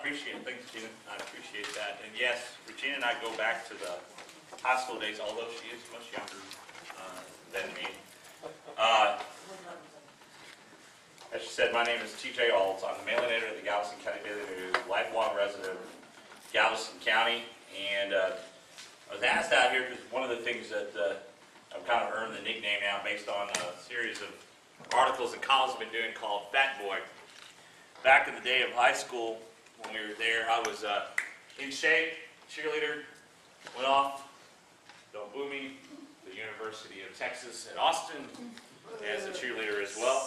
appreciate it. Thanks, Gina. I appreciate that. And yes, Regina and I go back to the high school days, although she is much younger than me. As she said, my name is TJ Aulds. I'm the mail-in editor of the Galveston County Daily News, lifelong resident of Galveston County. And I was asked out here because one of the things that I've kind of earned the nickname now based on a series of articles and columns I've been doing called Fat Boy. Back in the day of high school, when we were there, I was in shape, cheerleader, went off, don't boo me, the University of Texas at Austin as a cheerleader as well.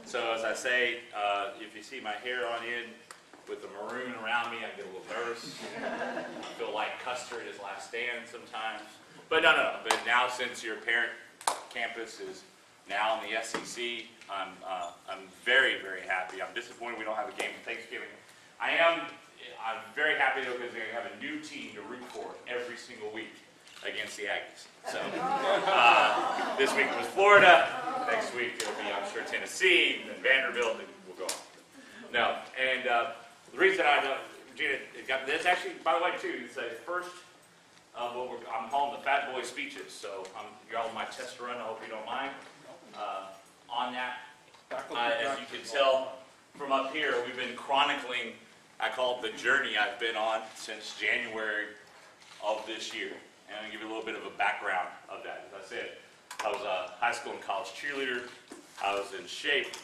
So as I say, if you see my hair on end with the maroon around me, I get a little nervous. I feel like Custer at his last stand sometimes. But no. But now since your parent campus is now in the SEC, I'm very, very happy. I'm disappointed we don't have a game for Thanksgiving. I'm very happy though because they have a new team to root for every single week against the Aggies. So this week it was Florida. Next week it'll be, I'm sure, Tennessee, and then Vanderbilt, and we'll go on. No, and the reason I know, Gina, that's actually, by the way, too, it's the first of what I'm calling the Fat Boy speeches. So you're all my test run. I hope you don't mind. On that, as you can tell from up here, we've been chronicling, I call it the journey I've been on since January of this year. And I'm going to give you a little bit of a background of that. As I said, I was a high school and college cheerleader. I was in shape,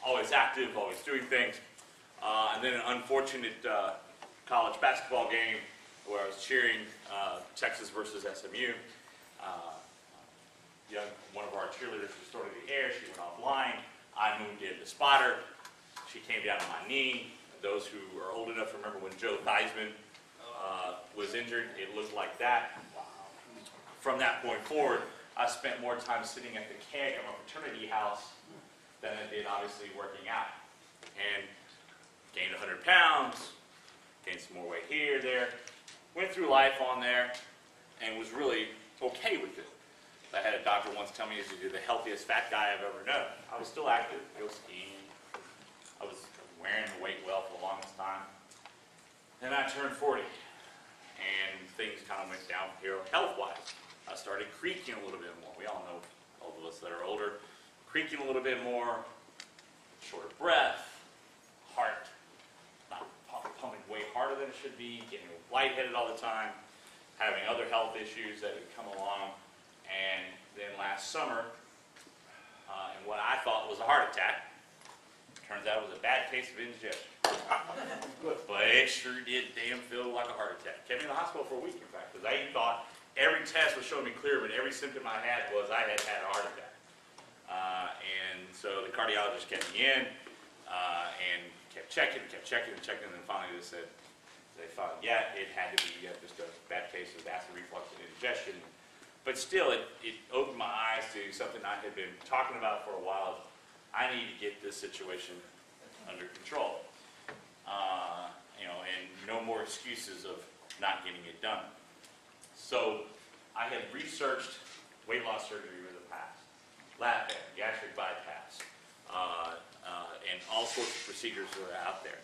always active, always doing things. And then an unfortunate college basketball game where I was cheering Texas versus SMU. One of our cheerleaders restored the air. She went offline. I moved in to spot her. She came down on my knee. Those who are old enough remember when Joe Theismann was injured, it looked like that. From that point forward, I spent more time sitting at the keg of my fraternity house than I did obviously working out. And gained 100 pounds, gained some more weight here, there. Went through life on there and was really okay with it. I had a doctor once tell me you're the healthiest fat guy I've ever known. I was still active, I was skiing. I was wearing the weight well for the longest time. Then I turned 40 and things kind of went downhill health-wise. I started creaking a little bit more. We all know, all of us that are older, creaking a little bit more, short of breath, heart not pumping way harder than it should be, getting lightheaded all the time, having other health issues that had come along. And then last summer, and what I thought was a heart attack, turns out it was a bad case of indigestion. But it sure did damn feel like a heart attack. Kept me in the hospital for a week, in fact, because I thought every test was showing me clear, but every symptom I had was I had had a heart attack. And so the cardiologist kept me in and kept checking, and then finally they found, yeah, it had to be just a bad case of acid reflux and indigestion. But still, it opened my eyes to something I had been talking about for a while. I need to get this situation under control. And no more excuses of not getting it done. So I had researched weight loss surgery in the past, lap band, gastric bypass, and all sorts of procedures that are out there.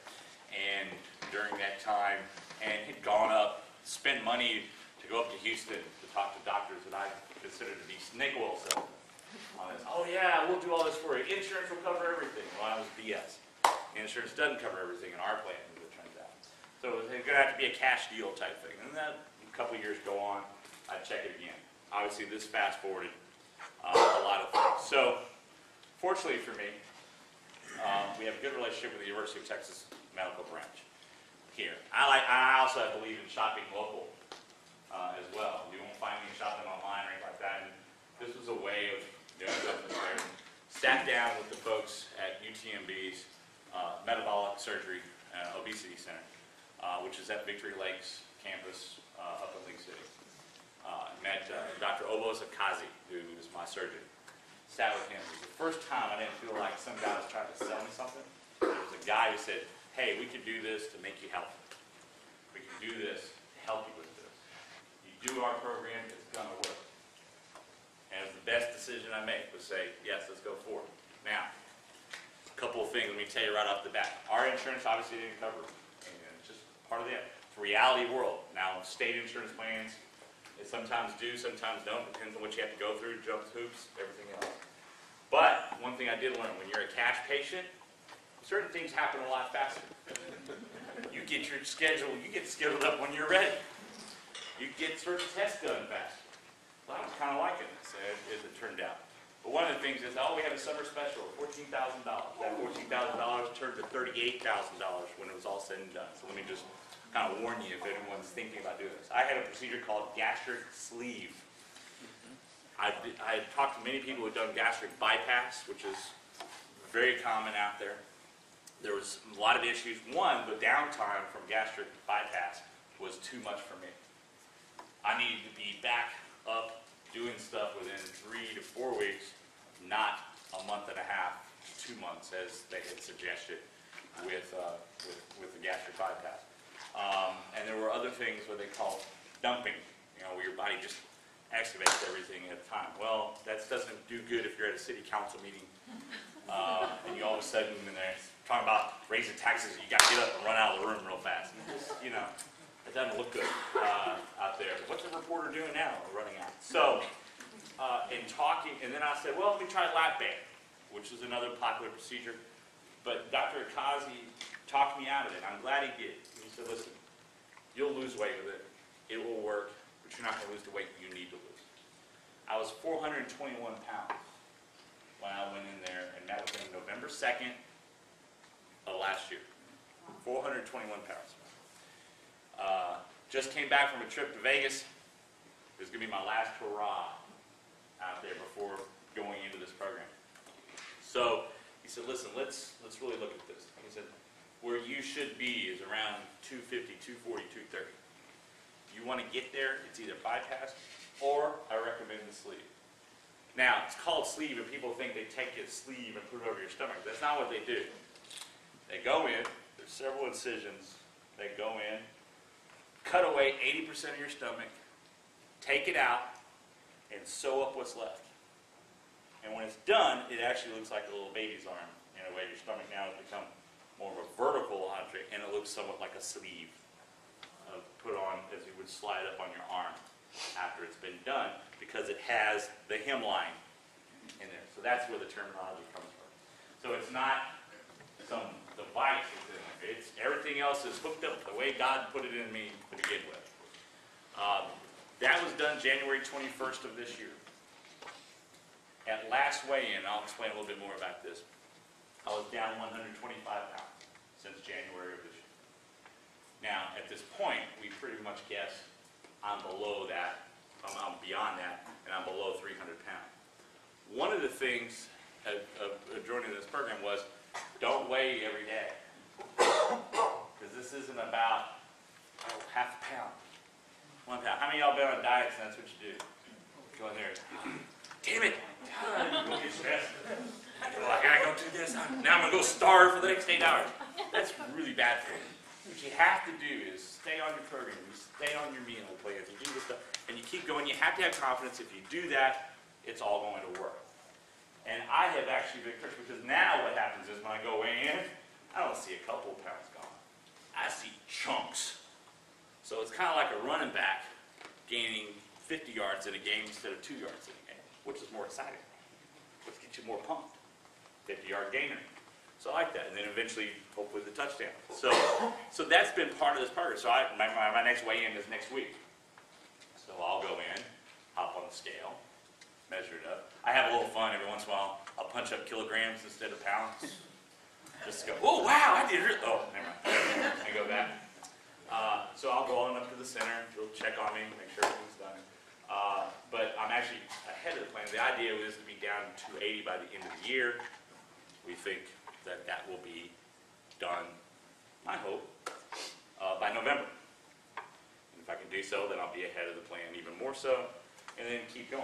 And during that time, and had gone up, spent money to go up to Houston to talk to doctors that I consider to be snake oil salesmen on this. Oh yeah, we'll do all this for you. Insurance will cover everything. Well, that was BS. Insurance doesn't cover everything in our plan, as it turns out. So it's going to have to be a cash deal type thing. And then a couple years go on, I check it again. Obviously, this fast forwarded a lot of things. So, fortunately for me, we have a good relationship with the University of Texas Medical Branch here. I also believe in shopping local as well. You won't find me shopping online or anything like that. And this was a way of doing something there. Sat down with the folks at UTMB's Metabolic Surgery Obesity Center, which is at Victory Lakes campus up in Lake City. Met Dr. Obos Akazi, who is my surgeon. Sat with him. It was the first time I didn't feel like some guy was trying to sell me something. There was a guy who said, hey, we can do this to make you healthy. We can do this to help you with this. You do our program, it's going to work. And it was the best decision I made was say, yes, let's go forward. Now, a couple of thing, let me tell you right off the bat. Our insurance obviously didn't cover it. And it's just part of the reality world. Now, state insurance plans, they sometimes do, sometimes don't. Depends on what you have to go through, jump hoops, everything else. But one thing I did learn, when you're a cash patient, certain things happen a lot faster. You get scheduled up when you're ready. You get certain tests done faster. Well, I was kind of liking this, as it turned out. But one of the things is, we had a summer special, $14,000. That $14,000 turned to $38,000 when it was all said and done. So let me just kind of warn you if anyone's thinking about doing this. I had a procedure called gastric sleeve. I had talked to many people who had done gastric bypass, which is very common out there. There was a lot of issues. One, the downtime from gastric bypass was too much for me. I needed to be back up doing stuff within 3 to 4 weeks, not a month and a half, 2 months, as they had suggested with the gastric bypass. And there were other things what they call dumping, where your body just excavates everything at a time. Well, that doesn't do good if you're at a city council meeting, and you all of a sudden, when they're talking about raising taxes, you got to get up and run out of the room real fast. It doesn't look good out there. What's the reporter doing now? We're running out. So, in talking, and then I said, well, let me try lap band, which is another popular procedure. But Dr. Akazi talked me out of it. I'm glad he did. He said, listen, you'll lose weight with it. It will work, but you're not going to lose the weight you need to lose. I was 421 pounds when I went in there and met with him November 2nd of last year. 421 pounds. Just came back from a trip to Vegas. It was going to be my last hurrah out there before going into this program. So he said, listen, let's really look at this. He said, where you should be is around 250, 240, 230. You want to get there, it's either bypass or I recommend the sleeve. Now, it's called sleeve, and people think they take a sleeve and put it over your stomach. That's not what they do. They go in, there's several incisions. They go in, cut away 80% of your stomach, take it out, and sew up what's left. And when it's done, it actually looks like a little baby's arm. In a way, your stomach now has become more of a vertical object, and it looks somewhat like a sleeve put on as you would slide up on your arm after it's been done, because it has the hemline in there. So that's where the terminology comes from. So it's not some device that's in there. It's everything else is hooked up the way God put it in me to begin with. That was done January 21st of this year. At last weigh-in, I'll explain a little bit more about this. I was down 125 pounds since January of this year. Now, at this point, we pretty much guess I'm below that, I'm beyond that, and I'm below 300 pounds. One of the things of joining this program was, don't weigh every day. Because this isn't about half a pound, 1 pound. How many of y'all been on diets and that's what you do? Go in there, damn it, you go get stressed. I gotta go do this. Now I'm gonna go starve for the next 8 hours. That's really bad for you. What you have to do is stay on your program, you stay on your meal plan, you do this stuff, and you keep going. You have to have confidence. If you do that, it's all going to work. And I have actually been encouraged, because now what happens is when I go in, I don't see a couple of pounds gone. I see chunks. So it's kind of like a running back gaining 50 yards in a game instead of 2 yards in a game, which is more exciting. Which gets you more pumped. 50-yard gainer. So I like that. And then eventually, hopefully, the touchdown. So that's been part of this progress. So my next weigh-in is next week. So I'll go in, hop on the scale, measure it up. I have a little fun every once in a while. I'll punch up kilograms instead of pounds. Just go, oh, wow, I did it. Oh, never mind. I go back. So I'll go on up to the center. They'll check on me, make sure everything's done. But I'm actually ahead of the plan. The idea was to be down to 280 by the end of the year. We think that that will be done, I hope, by November. And if I can do so, then I'll be ahead of the plan even more so, and then keep going.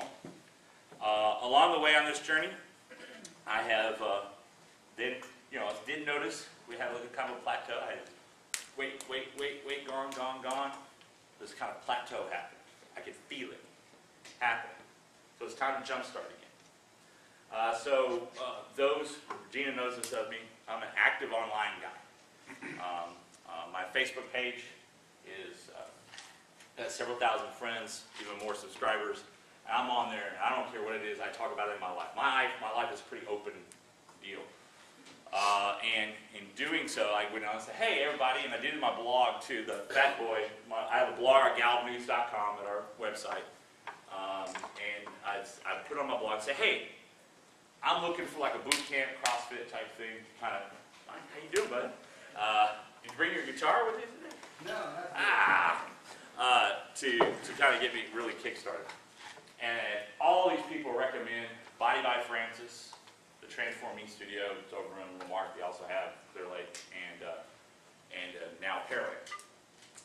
Along the way on this journey, I have did notice we had like a kind of a plateau. I had weight, gone. This kind of plateau happened. I could feel it happen. So it's time to jumpstart again. Gina knows this of me, I'm an active online guy. My Facebook page has several thousand friends, even more subscribers. And I'm on there, and I don't care what it is, I talk about it in my life. My life is a pretty open deal. And in doing so, I went on and said, hey, everybody, and I did in my blog, too, the Fat Boy. I have a blog at gallup.news.com at our website. And I put on my blog and say, hey, I'm looking for like a boot camp, CrossFit type thing, kind of, how you doing, bud? Did you bring your guitar with you today? No, not to kind of get me really kick-started. And all these people recommend Body by Francis, the Transform Me Studio, it's over in Lamarck. They also have Clear Lake and now Pearland.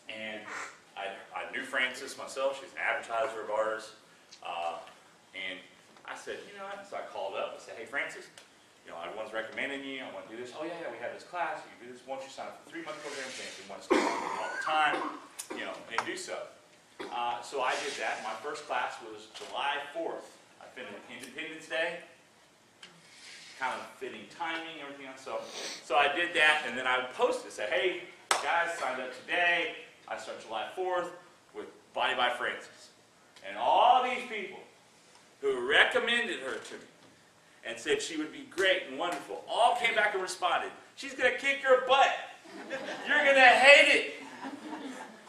And I knew Francis myself. She's an advertiser of ours. And I said, you know what? So I called up and said, hey, Francis, you know, everyone's recommending you. I want to do this. Oh, yeah, we have this class. You can do this. Why don't you sign up for a 3-month program? If you want to start all the time, you know, and do so. So I did that. My first class was July 4th. I finished Independence Day. Kind of fitting timing, everything else. So I did that, and then I would post it. Say, hey, guys, signed up today. I start July 4th with Body by Francis. And all these people who recommended her to me and said she would be great and wonderful, all came back and responded, she's going to kick your butt. You're going to hate it.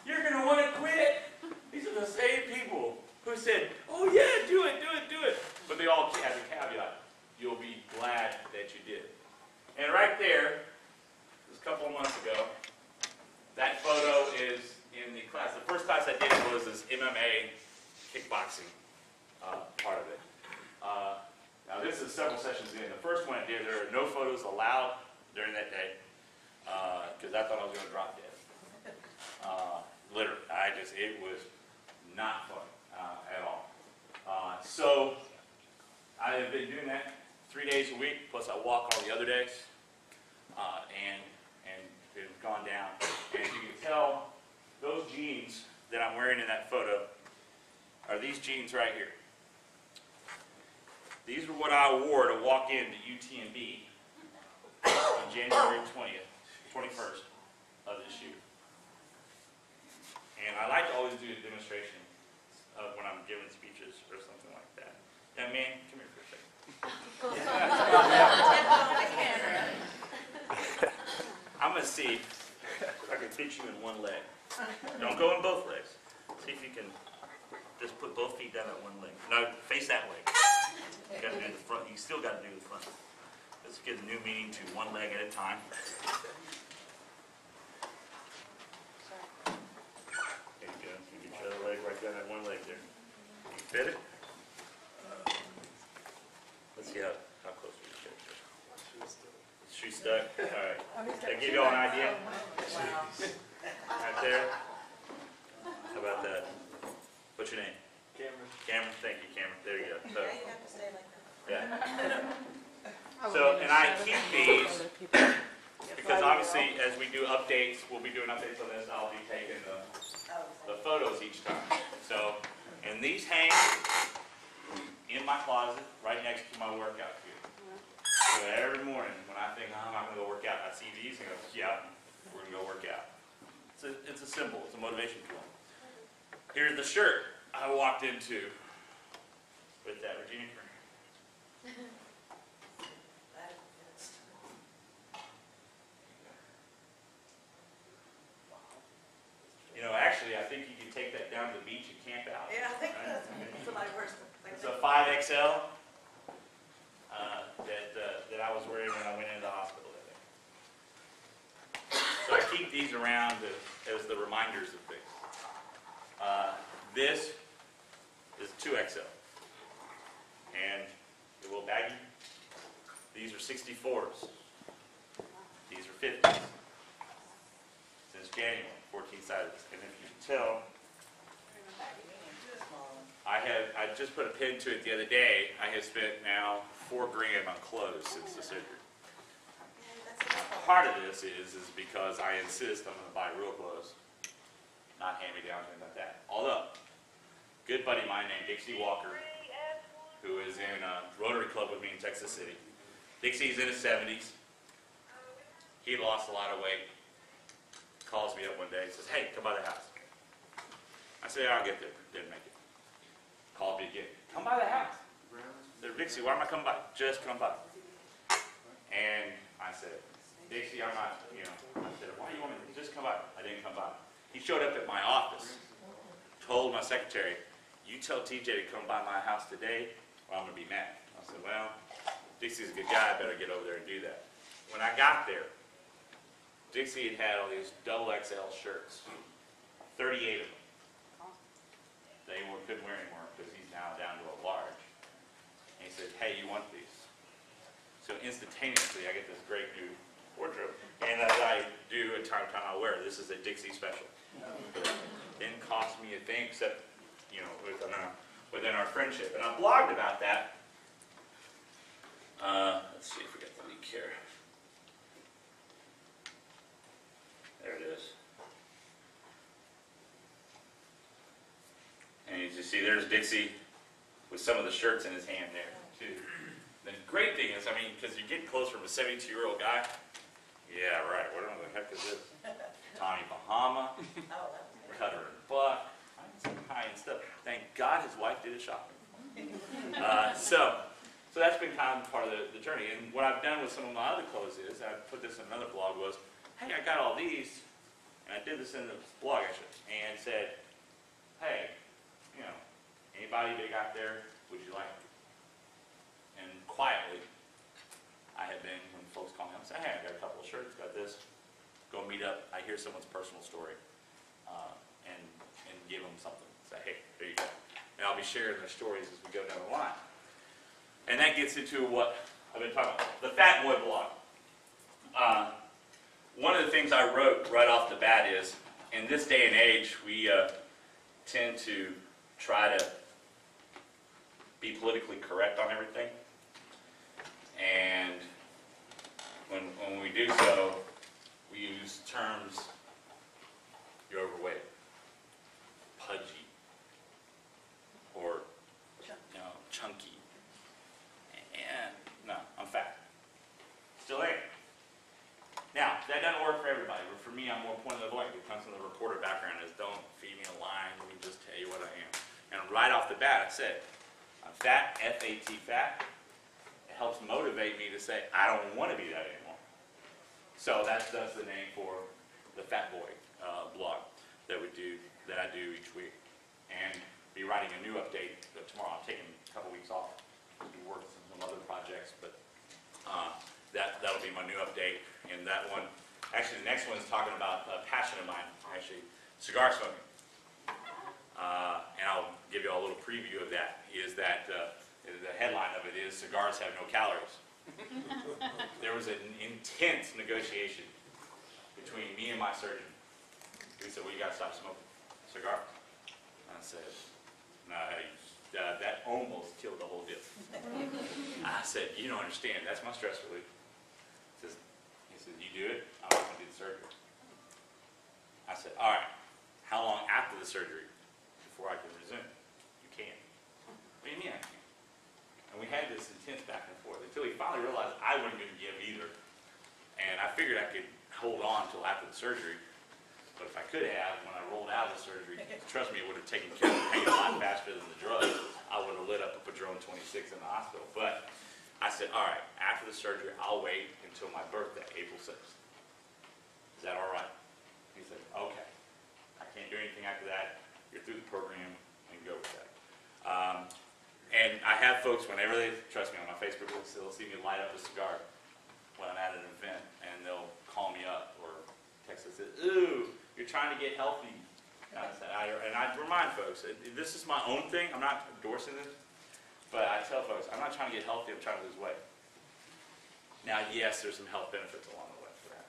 You're going to want to quit. These are the same people who said, oh yeah, do it, do it, do it. But they all had the caveat, you'll be glad that you did. And right there, this a couple of months ago, that photo is in the class. The first class I did was this MMA kickboxing part of it. Now this is several sessions in. The first one I did, there are no photos allowed during that day because I thought I was going to drop dead. Literally, it was not fun at all. So I have been doing that 3 days a week, plus I walk all the other days, and it's gone down. And as you can tell, those jeans that I'm wearing in that photo are these jeans right here. These are what I wore to walk into UTMB on January 21st of this year. And I like to always do a demonstration of when I'm giving speeches or something like that. Yeah, man, come here for a second. I'm going to see if I can fit you in one leg. Don't go in both legs. See if you can just put both feet down at one leg. No, face that way. You got to do the front. You still got to do the front. Let's give a new meaning to one leg at a time. There you go. You get your other leg right down that one leg there. You fit it? Let's see how close we can get. Shoe stuck? All right. That give you all an idea? Right there. How about that? What's your name? Cameron. Cameron. Thank you, Cameron. There you go. So, Yeah, you have to stay like that. yeah. So, and I keep these because obviously as we do updates, we'll be doing updates on this. I'll be taking the photos each time. So, and these hang in my closet right next to my workout gear. So every morning when I think, oh, I'm not going to go work out, I see these and go, yeah, we're going to go work out. It's a symbol. It's a motivation tool. Here's the shirt I walked into with that Regina Kern. You know, actually, I think you can take that down to the beach and camp out. Yeah, I think right? that's what I worst. It's a 5XL that I was wearing when I went into the hospital that day. So I keep these around as the reminders of things. This is 2XL. And a little baggy. These are 64s. These are 50s. Since January, 14 sizes. And if you can tell, I just put a pin to it the other day. I have spent now $4 grand on clothes since the surgery. Part of this is because I insist I'm going to buy real clothes, not hand-me-downs, anything like that. Although, good buddy of mine named Dixie Walker, who is in Rotary Club with me in Texas City. Dixie's in his 70s. He had lost a lot of weight. Calls me up one day and says, hey, come by the house. I said, yeah, I'll get there. Didn't make it. Called me again. Come by the house. I said, Dixie, why am I coming by? Just come by. And I said, Dixie, I'm not, I said, why do you want me to just come by? I didn't come by. He showed up at my office, told my secretary, you tell TJ to come by my house today or I'm going to be mad. I said, well, Dixie's a good guy. I better get over there and do that. When I got there, Dixie had all these double XL shirts, 38 of them. They couldn't wear anymore because he's now down to a large. And he said, hey, you want these? So instantaneously, I get this great new wardrobe. And as I do at time to time, I wear it. This is a Dixie special. Didn't cost me a thing except, within our friendship. And I blogged about that. Let's see if we got the link here. There it is. And you see there's Dixie with some of the shirts in his hand there, too. The great thing is, because you're getting close from a 72-year-old guy. Yeah, right. What the heck is this? Tommy Bahama, Cutter and Buck, some high-end stuff. Thank God his wife did his shopping. So that's been kind of part of the journey. And what I've done with some of my other clothes is, I put this in another blog, was, hey, I got all these, and I did this in the blog actually, and said, hey, anybody big out there, would you like it? And quietly, I have been, when folks call me up and say, hey, I got a couple of shirts, got this, go meet up, I hear someone's personal story, and give them something. Say, hey, there you go. And I'll be sharing their stories as we go down the line. And that gets into what I've been talking about, the Fat Boy blog. One of the things I wrote right off the bat is, in this day and age, we tend to try to be politically correct on everything. And when we do so, we use terms, you're overweight, pudgy, or chunky. And no, I'm fat. Still am. Now, that doesn't work for everybody, but for me, I'm more point of the blank. It comes from the reporter background, is don't feed me a line, let me just tell you what I am. And right off the bat, I said, I'm fat, F-A-T, fat. It helps motivate me to say, I don't want to be that anymore. So that's the name for the Fat Boy blog that I do each week. And be writing a new update tomorrow. I'm taking a couple weeks off to work on some other projects, but that'll be my new update. And that one, actually the next one is talking about a passion of mine, actually, cigar smoking. And I'll give you all a little preview of that, is that the headline of it is, cigars have no calories. There was an intense negotiation between me and my surgeon. He said, well, you got to stop smoking cigars. I said, no, that almost killed the whole deal. I said, you don't understand, that's my stress relief. He said, you do it, I'm not going to do the surgery. I said, all right, how long after the surgery before I can resume? You can't. What do you mean I can't? And we had this intense back and forth until he finally realized I wasn't going to give either. And I figured I could hold on until after the surgery. But if I could have, when I rolled out of the surgery, trust me, it would have taken care of the pain a lot faster than the drugs. I would have lit up a Padron 26 in the hospital. But I said, all right, after the surgery, I'll wait until my birthday, April 6th. Is that all right? He said, okay. I can't do anything after that. You're through the program, and go with that. And I have folks, whenever they, trust me, on my Facebook, they'll see me light up a cigar when I'm at an event, and they'll call me up or text and say, ooh, you're trying to get healthy. And I remind folks, this is my own thing. I'm not endorsing this. But I tell folks, I'm not trying to get healthy, I'm trying to lose weight. Now, yes, there's some health benefits along the way for that.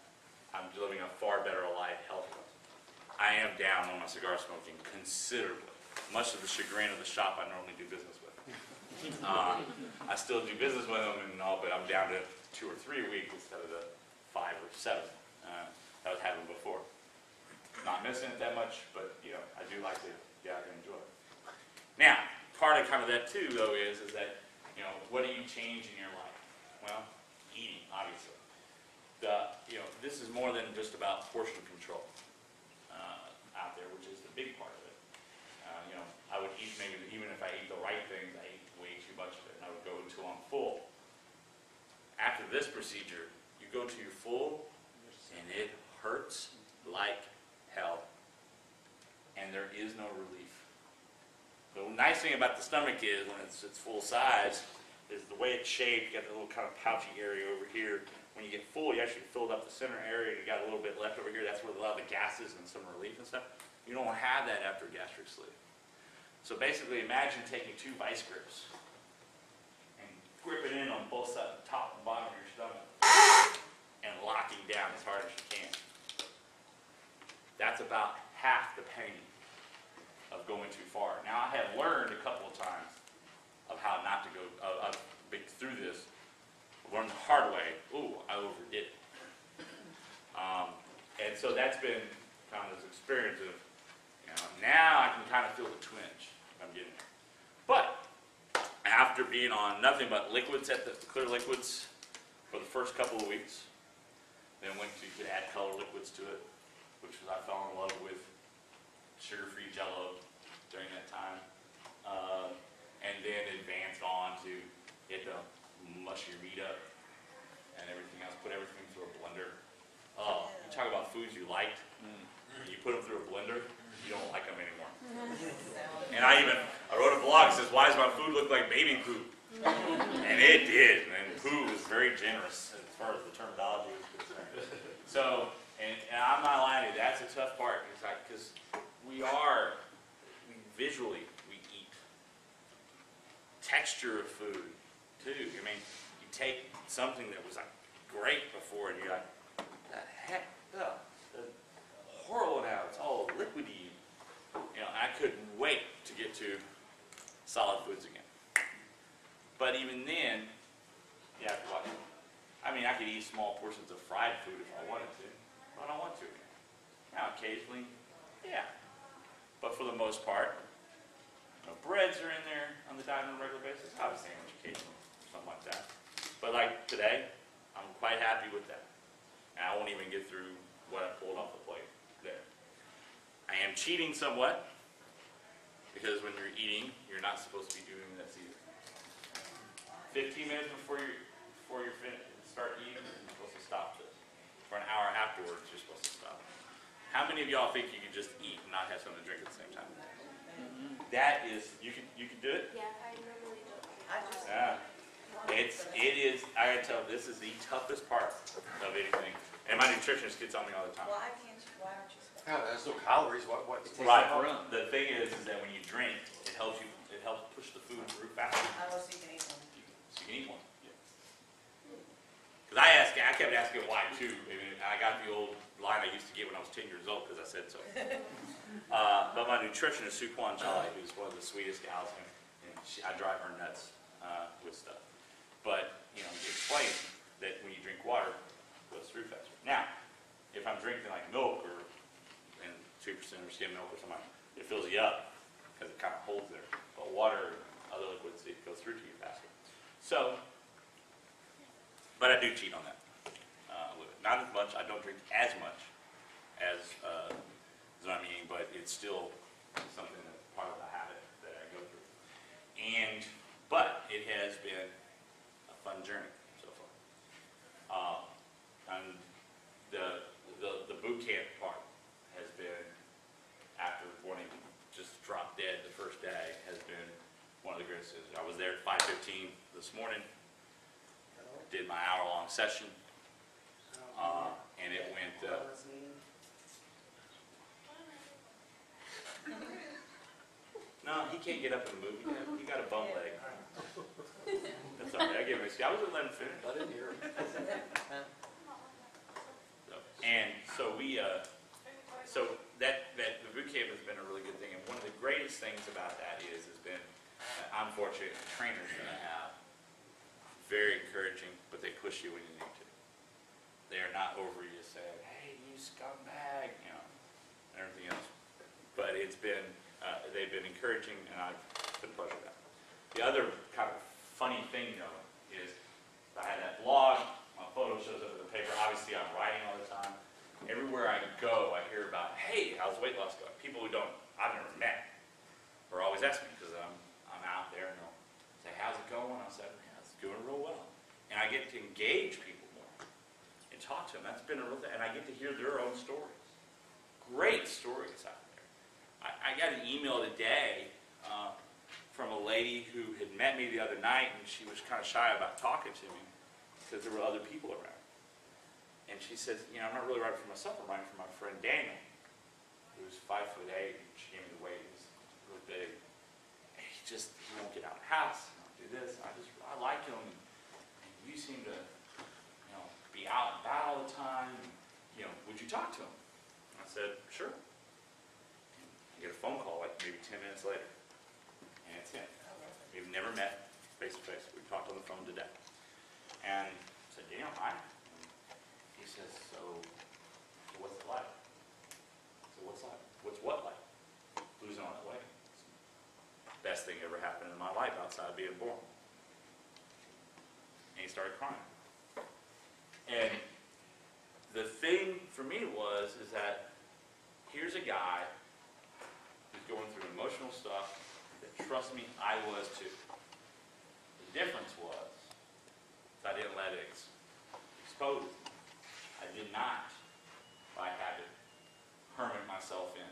I'm living a far better life health-wise. I am down on my cigar smoking considerably, much to the chagrin of the shop I normally do business with. I still do business with them and all, but I'm down to 2 or 3 a week instead of the 5 or 7 that I was having before. Not missing it that much, but I do like to get out and enjoy it. Now, part of kind of that too, though, is that what do you change in your life? Well, eating, obviously. This is more than just about portion control out there, which is the big part of it. I would eat, maybe even if I eat the right things, I eat way too much of it, and I would go until I'm full. After this procedure, you go to your full, and it hurts like hell, and there is no relief. The nice thing about the stomach is, when it's full size, is the way it's shaped. You got the little kind of pouchy area over here. When you get full, you actually filled up the center area, and you got a little bit left over here. That's where a lot of the gases and some relief and stuff. You don't have that after gastric sleeve. So basically, imagine taking 2 vice grips and gripping in on both sides, top and bottom of your stomach, and locking down as hard as you can. That's about half the pain of going too far. Now, I have learned a couple of times of how not to go through this. Learned the hard way. Ooh, I overdid it. And so that's been kind of this experience of, now I can kind of feel the twinge I'm getting there. But after being on nothing but liquids, the clear liquids, for the first couple of weeks, then you could add color liquids to it, which was, I fell in love with sugar-free Jell-O during that time, and then advanced on to get the mush your meat up and everything else, put everything through a blender. Oh, you talk about foods you liked, and you put them through a blender, you don't like them anymore. And I wrote a blog that says, why does my food look like baby poo? And it did, and poo was very generous as far as the terminology is concerned. So, and I'm not lying to you, that's a tough part, because visually we eat. Texture of food, too. I mean, you take something that was like great before, and you're like, the heck, horrible now, it's all liquidy. I couldn't wait to get to solid foods again. But even then, you have to watch it. I mean, I could eat small portions of fried food if I wanted to, but I don't want to again. Now, occasionally, yeah. But for the most part, breads are in there on the diet on a regular basis. I'll have a sandwich occasionally, something like that. But like today, I'm quite happy with that. And I won't even get through what I pulled off the plate there. I am cheating somewhat, because when you're eating, you're not supposed to be doing this either. 15 minutes before you're finished, start eating, you're supposed to stop this. For an hour afterwards, you're supposed to stop. How many of y'all think you could just eat and not have something to drink at the same time? That is, you can do it? Yeah, I normally don't. It is, I gotta tell you, this is the toughest part of anything. And my nutritionist gets on me all the time. Why aren't you supposed to? There's no calories. What? Right. The thing is that when you drink, it helps push the food through faster. Oh, so you can eat one. So you can eat one. Because I kept asking why too. And I got the old line I used to get when I was 10 years old because I said so. But my nutritionist, Sue Kwan Chai, who's one of the sweetest gals, and I drive her nuts with stuff. But he explained that when you drink water, it goes through faster. Now, if I'm drinking like milk or 2% or skim milk or something, it fills you up because it kind of holds there. But water and other liquids, it goes through to you faster. So, but I do cheat on that. Not as much. I don't drink as much as what I'm eating, but it's still something that's part of the habit that I go through. But it has been a fun journey so far. And the boot camp part has been, after wanting to just drop dead the first day, has been one of the greatest. I was there at 5:15 this morning, did my hour-long session, and it went, no, he can't get up and move, he got a bum leg. That's all right, I gave him a seat. I was going to let him finish. I didn't hear him. And so that the boot camp has been a really good thing. And one of the greatest things about that has been, I'm fortunate, the trainers that I have, very encouraging, but they push you when you need to. They are not over you saying, hey, you scumbag, and everything else. But it's been, they've been encouraging, and I've been pleasure with that. The other kind of funny thing, though, is I had that blog, my photo shows up in the paper. Obviously, I'm writing all the time. Everywhere I go, I hear about, hey, how's weight loss going? People who I've never met, are always asking me because I'm out there and they'll say, how's it going? I'll say, yeah, it's doing real well. And I get to engage people more and talk to them. That's been a real thing. And I get to hear their own stories. Great stories out there. I got an email today from a lady who had met me the other night, and she was kind of shy about talking to me because there were other people around. And she says, I'm not really writing for myself, I'm writing for my friend Daniel, who's 5'8", and she gave me the weight, he's really big. And he won't get out of the house, he won't do this. I like him, and you seem to, be out and about all the time. Would you talk to him? And I said, sure. I get a phone call like maybe 10 minutes later. And it's him. We've never met face to face. We've talked on the phone today. And I said, Daniel, hi. And he says, so what's it like? So what's what like? Losing all that weight. Best thing ever happened in my life outside of being born. And he started crying. And the thing for me is that here's a guy who's going through emotional stuff that, trust me, I was too. The difference was I didn't let it expose me. I did not, by habit, hermit myself in.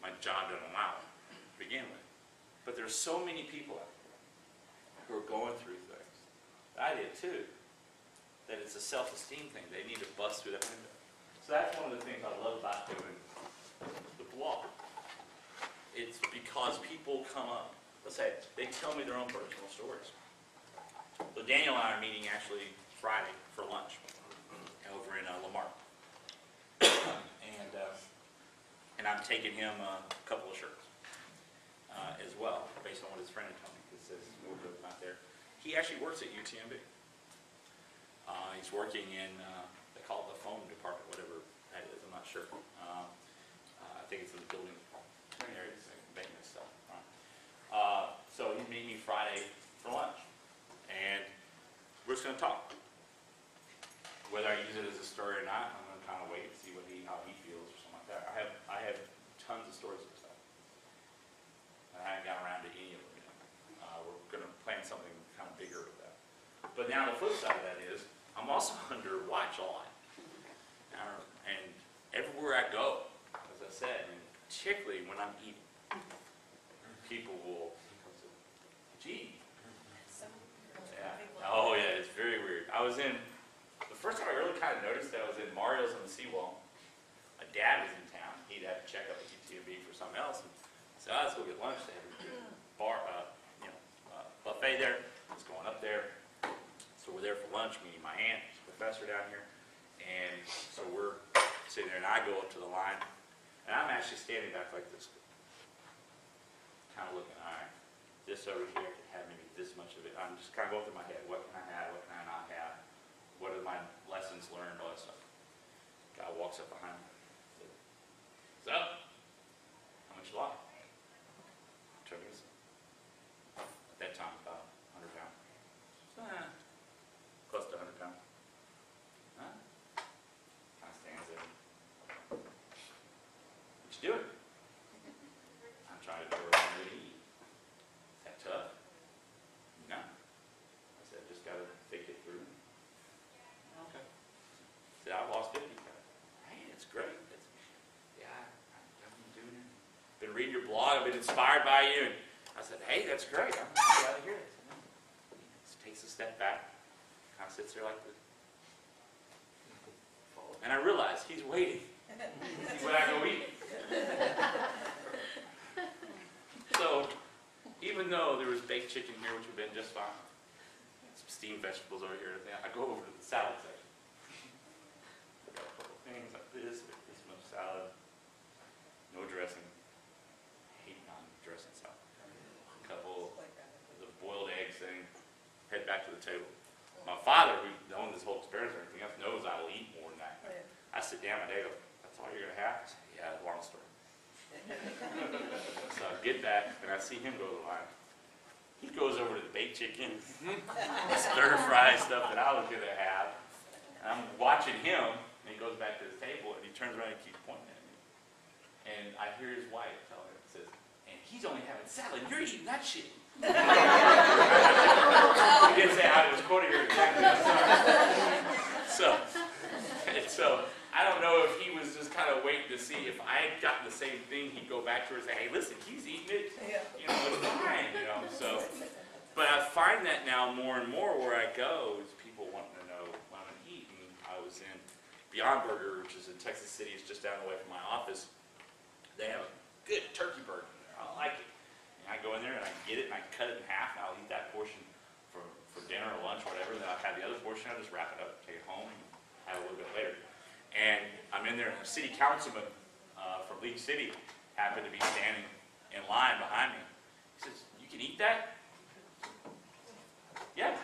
My job didn't allow it to begin with. But there's so many people out there who are going through things. I did too. That it's a self-esteem thing. They need to bust through that window. So that's one of the things I love about doing the blog. It's because people come up, let's say, they tell me their own personal stories. So Daniel and I are meeting actually Friday for lunch over in Lamar. And I'm taking him a couple of shirts as well, based on what his friend had told me, because says we'll go out there. He actually works at UTMB. He's working in, they call it the phone department, whatever that is, I'm not sure. I think it's in the building area, maintenance stuff. So he's meeting me Friday for lunch, and we're just going to talk. Whether I use it as a story or not, I'm going to kind of wait and see how he feels or something like that. I have tons of stories of stuff. I haven't gotten around to any of them yet. We're going to plan something kind of bigger with that. But now the flip side of that is, I'm also under watch a lot. And everywhere I go, as I said, and particularly when I'm eating, people will say, gee. Yeah. Oh yeah, it's very weird. The first time I really kind of noticed that I was in Mario's on the seawall. My dad was in town. He'd had to check up at UTMB for something else. And I said, let's go get lunch. They have a buffet there. I was going up there. So we're there for lunch, meeting my aunt, professor down here, and so we're sitting there, and I go up to the line, and I'm actually standing back like this, kind of looking, all right, this over here could have maybe this much of it. I'm just kind of going through my head, what can I have, what can I not have, what are my lessons learned, all that stuff. Guy walks up behind me, said, what's up? How much you like? Took us. At that time, about 100 pounds. Close to 100 pounds. Huh? Kind of stands there. What you doing? I'm trying to do what I need to eat. Is that tough? No. I said, just got to think it through. Okay. I said, I lost 50 pounds. Hey, it's great. I've been doing it. Been reading your blog. I've been inspired by you. And I said, hey, that's great. I'm glad to hear it. Just takes a step back. Kind of sits there like this. And I realize he's waiting. See when I go eat. So, even though there was baked chicken here, which would have been just fine, some steamed vegetables over here, I go over to the salad section. I got a couple things like this much salad, no dressing. I hate non-dressing salad. A couple of the boiled eggs thing. Head back to the table. My father, who known this whole experience or anything else, knows I will eat more than that. I sit down and they go, that's all you're going to have? I say, yeah, it's a long story. So I get back and I see him go to the line. He goes over to the baked chicken, stir-fry stuff that I was going to have. And I'm watching him, and he goes back to his table, and he turns around and keeps pointing at me. And I hear his wife tell him, says, and he's only having salad, you're eating that shit. He didn't say I was quoting her exactly. I'm sorry. So I don't know if he was just kind of waiting to see if I had gotten the same thing. He'd go back to her and say, "Hey, listen, he's eating it. You know, it's fine." You know. So, but I find that now more and more where I go is people wanting to know what I'm eating. I was in Beyond Burger, which is in Texas City. It's just down the way from my office. They have a good turkey burger in there. I like it. And I go in there and I get it and I cut it in half and I'll eat that portion for dinner or lunch or whatever. Then I'll have the other portion. I'll just wrap it up, take it home, and have it a little bit later. And I'm in there and a city councilman from League City happened to be standing in line behind me. He says, "You can eat that?" "Yeah."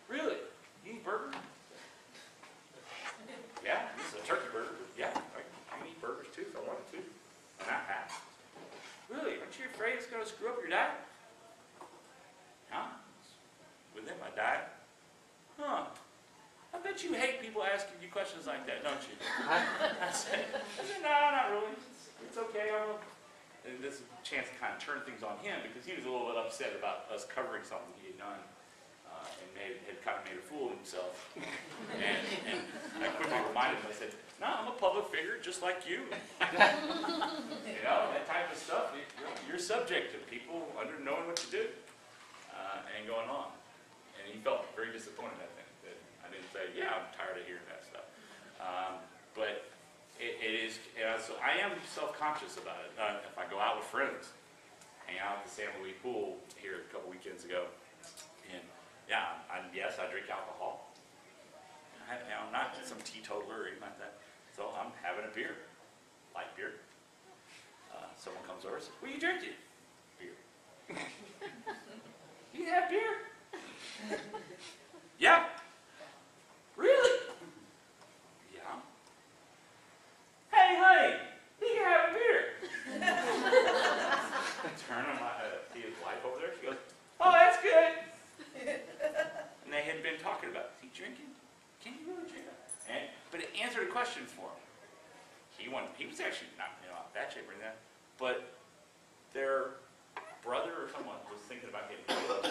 "Really? You eat burger?" "Yeah, this is a turkey burger. Yeah, I can eat burgers too if I wanted to. I'm not fat." "Really? Aren't you afraid it's going to screw up your diet?" "Huh? It's within my diet." "Huh. I bet you hate people asking you questions like that, don't you?" I said, "No, not really. It's okay. And this is a chance to kind of turn things on him because he was a little bit upset about us covering something he had done and had kind of made a fool of himself. And I quickly reminded him, I said, "No, I'm a public figure just like you." You know, that type of stuff, you're subject to people knowing what you do and going on. And he felt very disappointed, I think, that I didn't say, "Yeah, I'm tired of hearing that stuff." But it is, so I am self-conscious about it. If I go out with friends, hang out at the San Luis pool here a couple weekends ago, and yeah, yes, I drink alcohol. I'm not some teetotaler or anything like that. So I'm having a beer, light beer. Someone comes over and says, "What are you drinking?" "Beer." "You have beer?" "Yeah." "Really?" "Yeah." "Hey, honey, you can have a beer." I turn and see his wife over there. She goes, "Oh, that's good." And they had been talking about, "Is he drinking? Can you really drink that?" But it answered a question for him. He was actually not that shape or anything, but their brother or someone was thinking about getting killed.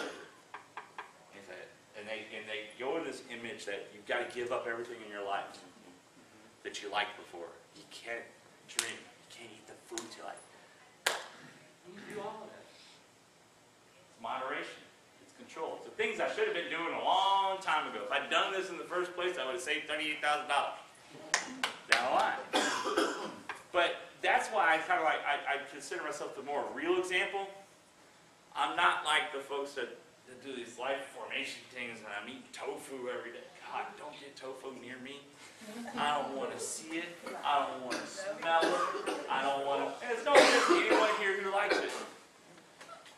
And they go in this image that you've got to give up everything in your life that you liked before. You can't drink. You can't eat the food you like. You can do all of that. It's moderation. It's control. It's the things I should have been doing a long time ago. If I'd done this in the first place, I would have saved $38,000 down the line. But that's why I kind of I consider myself the more real example. I'm not like the folks that do these life formation things and I'm eating tofu every day. God, don't get tofu near me. I don't want to see it. I don't want to smell it. I don't want to. And it's no offense to anyone here who likes it.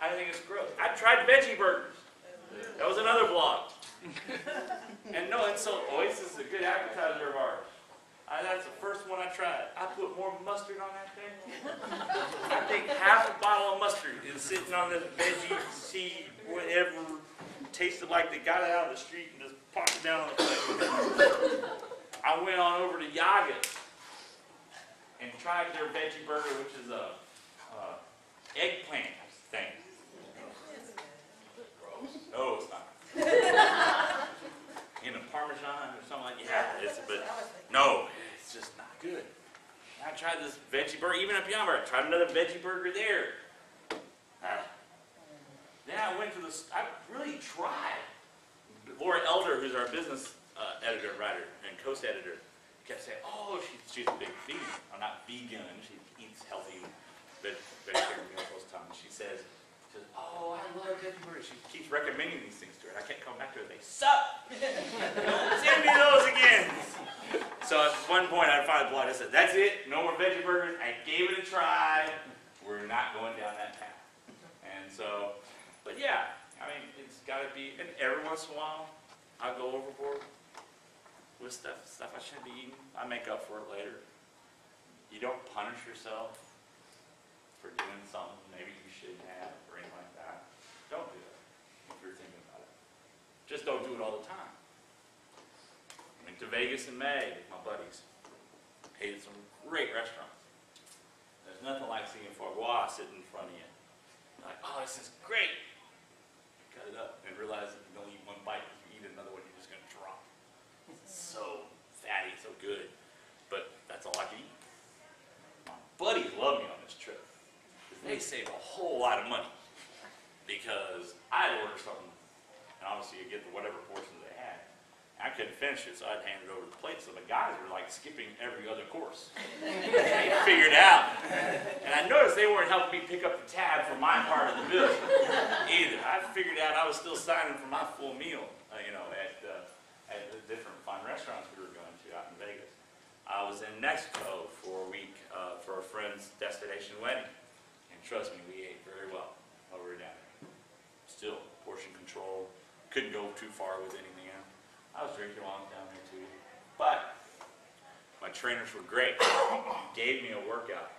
I think it's gross. I tried veggie burgers. That was another blog. And so Oasis is a good appetizer of ours. That's the first one I tried. I put more mustard on that thing. I think half a bottle of mustard is sitting on this veggie seed, whatever. Tasted like they got it out of the street and just popped it down on the plate. I went on over to Yaga and tried their veggie burger, which is a eggplant thing. Gross. No, it's not. In a Parmesan or something like that. Yeah, but no, it's just not good. I tried this veggie burger, even at Beyond Burger. I tried another veggie burger there. Then I went to I really tried. Laura Elder, who's our business editor, writer, and co-editor, kept saying, "Oh, she's a big vegan. I'm not vegan. She eats healthy vegetarian meals most times." She says, "Oh, I love veggie burgers." She keeps recommending these things to her. I kept coming back to her. They suck. Don't send me those again. So at one point, I finally blogged. I said, "That's it. No more veggie burgers." I gave it a try. We're not going down that path. And so, but yeah, I mean, it's got to be. And every once in a while, I'll go overboard with stuff I shouldn't be eating. I make up for it later. You don't punish yourself for doing something maybe you shouldn't have or anything like that. Just don't do it all the time. Went to Vegas in May with my buddies. Ate at some great restaurants. There's nothing like seeing foie gras sitting in front of you. You're like, oh, this is great. Cut it up and realize that you don't eat one bite. If you eat another one, you're just going to drop. It's so fatty, so good. But that's all I can eat. My buddies love me on this trip. Because they save a whole lot of money. Because I'd order something, and obviously you get the whatever portions they had. I couldn't finish it, so I'd hand it over the plate. So the guys were like skipping every other course. They figured it out. And I noticed they weren't helping me pick up the tab for my part of the bill either. I figured out I was still signing for my full meal, at the different fine restaurants we were going to out in Vegas. I was in Mexico for a week for a friend's destination wedding. And trust me, we ate very well while we were down there. Still, portion control. Couldn't go too far with anything else. I was drinking while I was down there too. But my trainers were great. Gave me a workout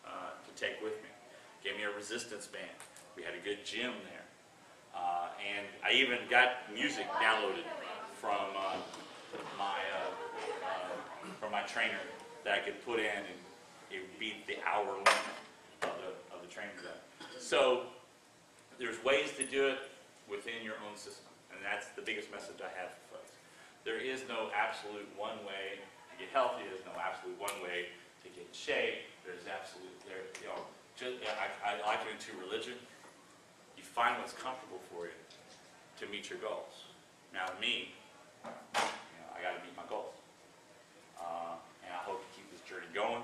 to take with me. Gave me a resistance band. We had a good gym there. And I even got music downloaded from my trainer that I could put in, and it would beat the hour limit of the training time. So there's ways to do it within your own system, and that's the biggest message I have for folks. There is no absolute one way to get healthy. There's no absolute one way to get in shape. There's absolute I liken it to religion. You find what's comfortable for you to meet your goals. Now, me, I got to meet my goals, and I hope to keep this journey going.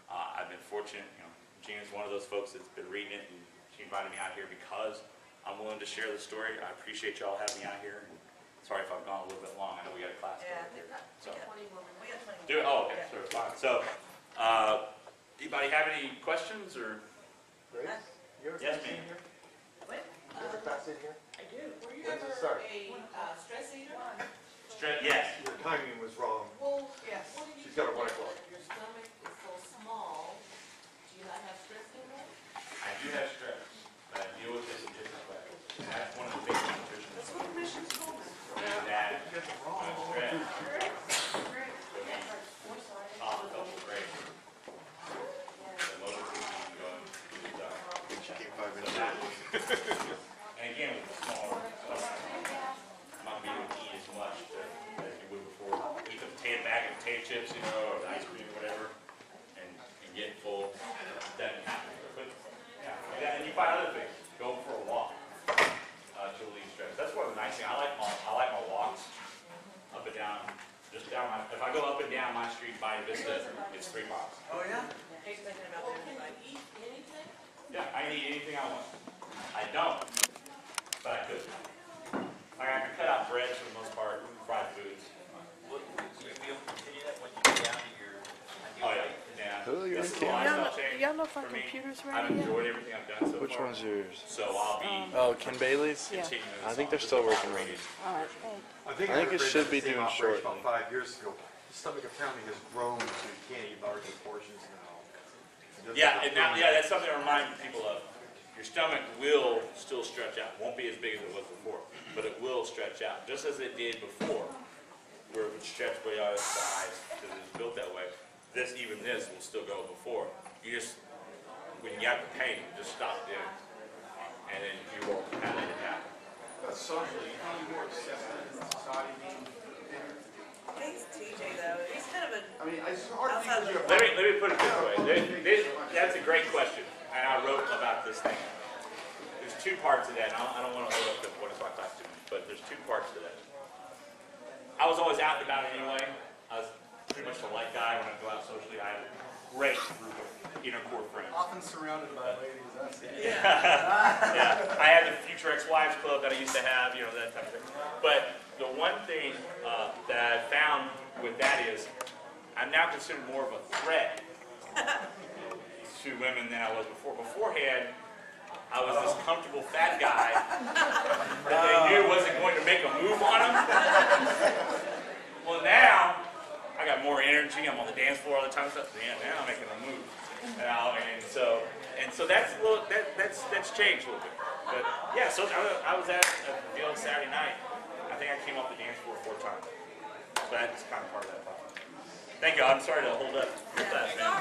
I've been fortunate. Gina's one of those folks that's been reading it, and she invited me out here because I'm willing to share the story. I appreciate y'all having me out here. Sorry if I've gone a little bit long. I know we got a class to work here. So, We got 20 do it. Oh, okay. So it's fine. So, anybody have any questions or? Grace, you ever Yes, pass in ma'am. here? What? You ever pass in here? I do. Were you When ever does it start? a stress eater? Yes. Your timing was wrong. Well, Yes. what did you She's got a do? 1 o'clock. Your stomach is so small. Do you not have stress anymore? I do have stress, but I deal with it in different ways. And that's one of the biggest nutrition That's what the mission told me. that You got it wrong. stress. Great. Double great. The motor is going to the dark. She came 5 minutes So early. and again, with the smaller stuff, I'm not being able to eat as much as you would before. Eat a potato bag of potato chips, or ice cream or whatever, and get full. Doesn't happen. But yeah, and you find other things. Go for a walk to relieve stress. That's one of the nice things. I like my walks up and down. Just down my. If I go up and down my street by Vista, it's 3 miles. Oh, yeah? He's thinking about Well, that. can you eat anything? Yeah, I can eat anything I want. I don't, but I could. Like I can cut out bread for the most part, fried foods. Will you be able to continue that when you get down to your ideal Oh weight? yeah. Oh, you're This is a on camera. lifestyle change Y'all know if our for me. computer's I've ready yet? enjoyed everything I've done so Which far. one's yours? So I'll be Oh, Ken Bailey's? Yeah. continuing. I this think on. they're This still is working on operating. All right, thanks. I think it should be the same doing operation shortly. about 5 years ago. The stomach apparently has grown so you can't eat larger portions now. Yeah, and now that's something to remind people of. Your stomach will still stretch out. It won't be as big as it was before, but it will stretch out, just as it did before, where it would stretch way out its size because it's built that way. This will still go before. You just, when you got the pain, just stop doing it, and then you won't have it happen. But socially, how you more accepted in society being bigger? Thanks, TJ, though. He's kind of a, I mean, it's hard Outside because you're. Let me put it this way. That's a great question, and I wrote about this thing. There's 2 parts to that. I don't want to hold up the point of my class too much, but there's 2 parts to that. I was always out and about anyway. I was pretty much the light guy when I go out socially. I have a great group of inner core friends. Often surrounded by ladies, I see. Yeah, I had the Future Ex-Wives Club that I used to have, that type of thing. But the one thing that I found with that is I'm now considered more of a threat to women than I was before. Beforehand, I was this comfortable fat guy that they knew wasn't going to make a move on them. Well, now I got more energy. I'm on the dance floor all the time. So now I'm making a move. And so that's changed a little bit. But yeah, so I was at a deal Saturday night. I think I came off the dance floor 4 times. So that's kind of part of that problem. Thank you. I'm sorry to hold up your class, man.